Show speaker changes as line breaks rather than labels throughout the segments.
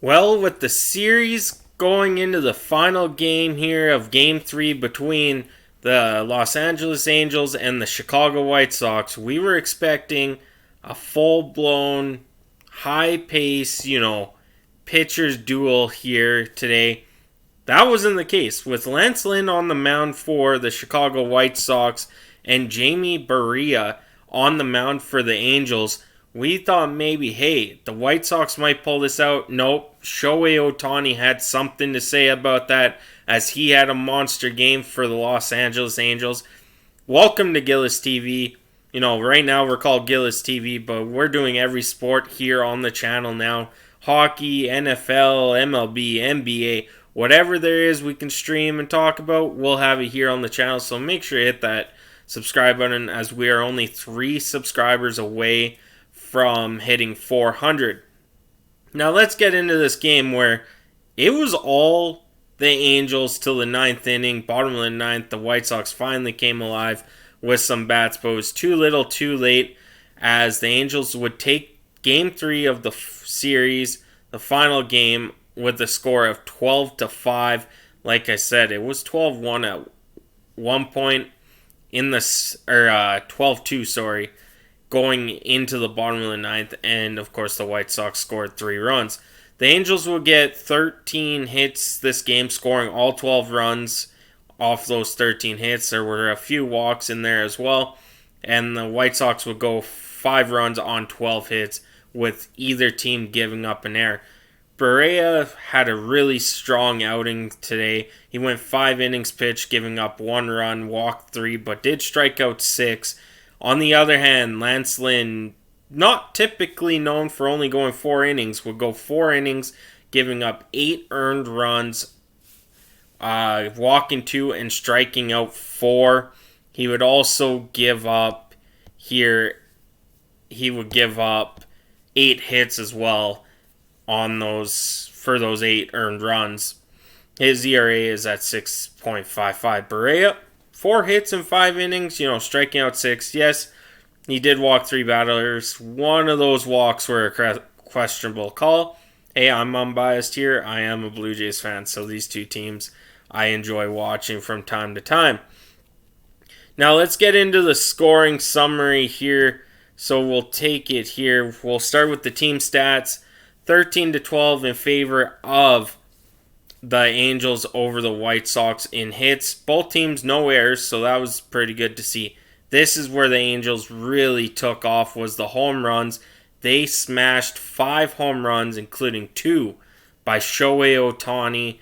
Well, with the series going into the final game here of Game 3 between the Los Angeles Angels and the Chicago White Sox, we were expecting a full-blown, high-pace, pitchers duel here today. That wasn't the case. With Lynn on the mound for the Chicago White Sox and Jamie Barria on the mound for the Angels, we thought maybe, hey, the White Sox might pull this out. Nope. Shohei Ohtani had something to say about that as he had a monster game for the Los Angeles Angels. Welcome to Gillis TV. Right now we're called Gillis TV, but we're doing every sport here on the channel now. Hockey, NFL, MLB, NBA, whatever there is we can stream and talk about, we'll have it here on the channel. So make sure you hit that subscribe button as we are only 3 subscribers away from hitting 400. Now let's get into this game where it was all the Angels till the 9th inning. Bottom of the 9th, the White Sox finally came alive with some bats, but it was too little too late as the Angels would take Game 3 of the series, the final game, with a score of 12-5. Like I said, it was 12-1 at one point in the 12-2, sorry, going into the bottom of the 9th, and of course the White Sox scored 3 runs. The Angels will get 13 hits this game, scoring all 12 runs off those 13 hits. There were a few walks in there as well, and the White Sox would go 5 runs on 12 hits, with either team giving up an error. Barria had a really strong outing today. He went 5 innings pitched, giving up 1 run, walked 3, but did strike out 6. On the other hand, Lynn, not typically known for only going 4 innings, would go 4 innings, giving up 8 earned runs, walking 2 and striking out 4. He would also give up 8 hits as well for those 8 earned runs. His ERA is at 6.55. Barria, 4 hits in 5 innings, striking out 6. Yes, he did walk 3 batters. One of those walks were a questionable call. Hey, I'm unbiased here. I am a Blue Jays fan, so these 2 teams I enjoy watching from time to time. Now let's get into the scoring summary here. So we'll take it here. We'll start with the team stats. 13-12 in favor of the Angels over the White Sox in hits. Both teams no errors, so that was pretty good to see. This is where the Angels really took off, was the home runs. They smashed 5 home runs, including 2 by Shohei Ohtani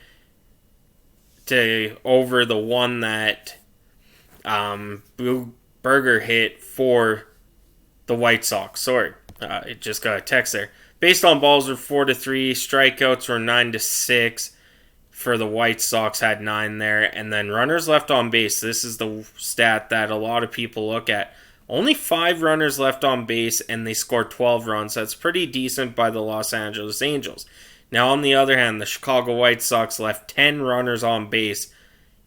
over the one that Berger hit for the White Sox. Sorry, it just got a text there. Based on balls were 4-3, strikeouts were 9-6 for the White Sox, had 9 there, and then runners left on base. This is the stat that a lot of people look at. Only 5 runners left on base, and they scored 12 runs. That's pretty decent by the Los Angeles Angels. Now, on the other hand, the Chicago White Sox left 10 runners on base.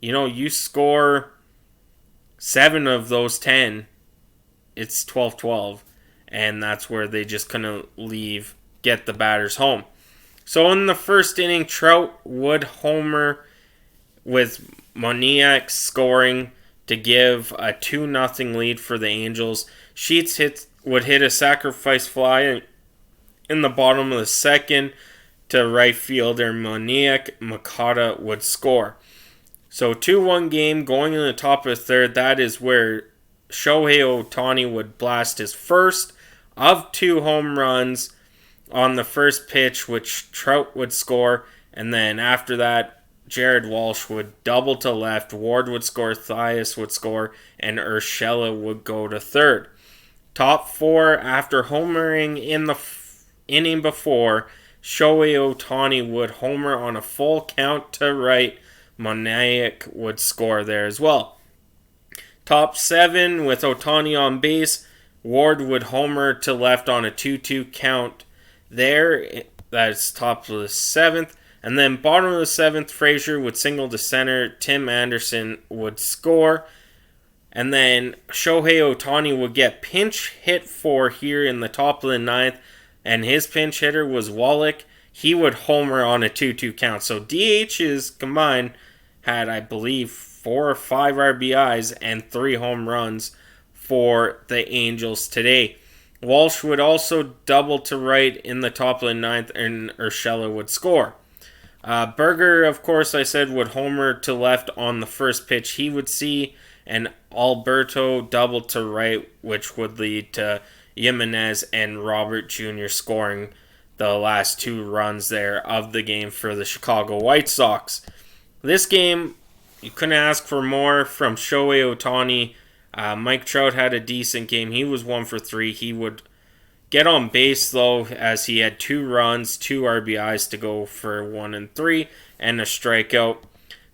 You score 7 of those 10, it's 12-12, and that's where they just couldn't get the batters home. So in the first inning, Trout would homer with Moniak scoring to give a 2-0 lead for the Angels. Sheets would hit a sacrifice fly in the bottom of the second to right fielder Moniak. Makata would score. So 2-1 game going in the top of the third. That is where Shohei Ohtani would blast his first of 2 home runs on the first pitch, which Trout would score, and then after that, Jared Walsh would double to left, Ward would score, Thias would score, and Urshela would go to third. Top 4, after homering in the inning before, Shohei Ohtani would homer on a full count to right. Moniak would score there as well. Top 7, with Ohtani on base, Ward would homer to left on a 2-2 count there. That's top of the 7th. And then bottom of the 7th, Frazier would single to center. Tim Anderson would score. And then Shohei Ohtani would get pinch hit for here in the top of the 9th. And his pinch hitter was Wallach. he would homer on a 2-2 count. So DHs combined had, I believe, 4 or 5 RBIs and 3 home runs for the Angels today. Walsh would also double to right in the top of the ninth, and Urshela would score. Berger, of course, I said would homer to left on the first pitch he would see, and Alberto double to right, which would lead to Jimenez and Robert Jr. scoring the last 2 runs there of the game for the Chicago White Sox. This game, you couldn't ask for more from Shohei Ohtani. Mike Trout had a decent game. He was 1 for 3. He would get on base, though, as he had 2 runs, 2 RBIs to go for 1 and 3, and a strikeout.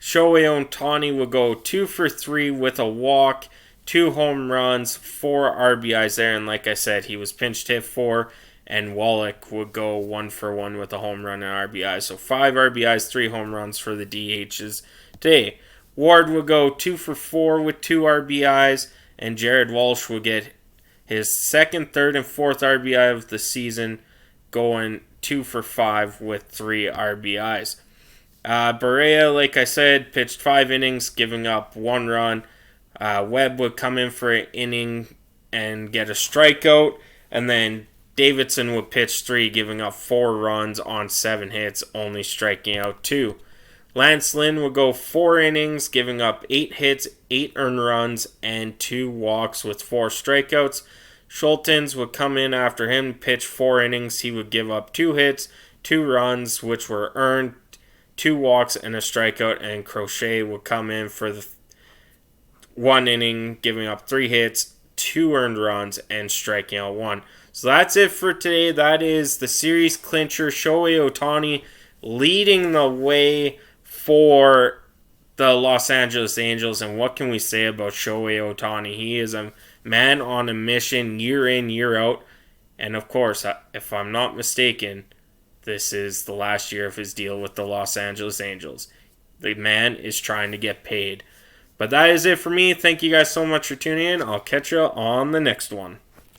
Shohei Ohtani would go 2 for 3 with a walk, 2 home runs, 4 RBIs there, and like I said, he was pinch hit 4, and Wallach would go 1 for 1 with a home run and RBI. So 5 RBIs, 3 home runs for the DHs today. Ward would go 2 for 4 with 2 RBIs, and Jared Walsh would get his 2nd, 3rd, and 4th RBI of the season, going 2 for 5 with 3 RBIs. Barrea, like I said, pitched 5 innings, giving up 1 run. Webb would come in for an inning and get a strikeout, and then Davidson would pitch 3, giving up 4 runs on 7 hits, only striking out 2. Lance Lynn would go 4 innings, giving up 8 hits, 8 earned runs, and 2 walks with 4 strikeouts. Schultens would come in after him, pitch 4 innings. He would give up 2 hits, 2 runs, which were earned, 2 walks, and a strikeout. And Crochet would come in for the 1 inning, giving up 3 hits, 2 earned runs, and striking out 1. So that's it for today. That is the series clincher, Shohei Ohtani leading the way for the Los Angeles Angels. And what can we say about Shohei Ohtani? He is a man on a mission year in, year out. And of course, if I'm not mistaken, this is the last year of his deal with the Los Angeles Angels. The man is trying to get paid. But that is it for me. Thank you guys so much for tuning in. I'll catch you on the next one.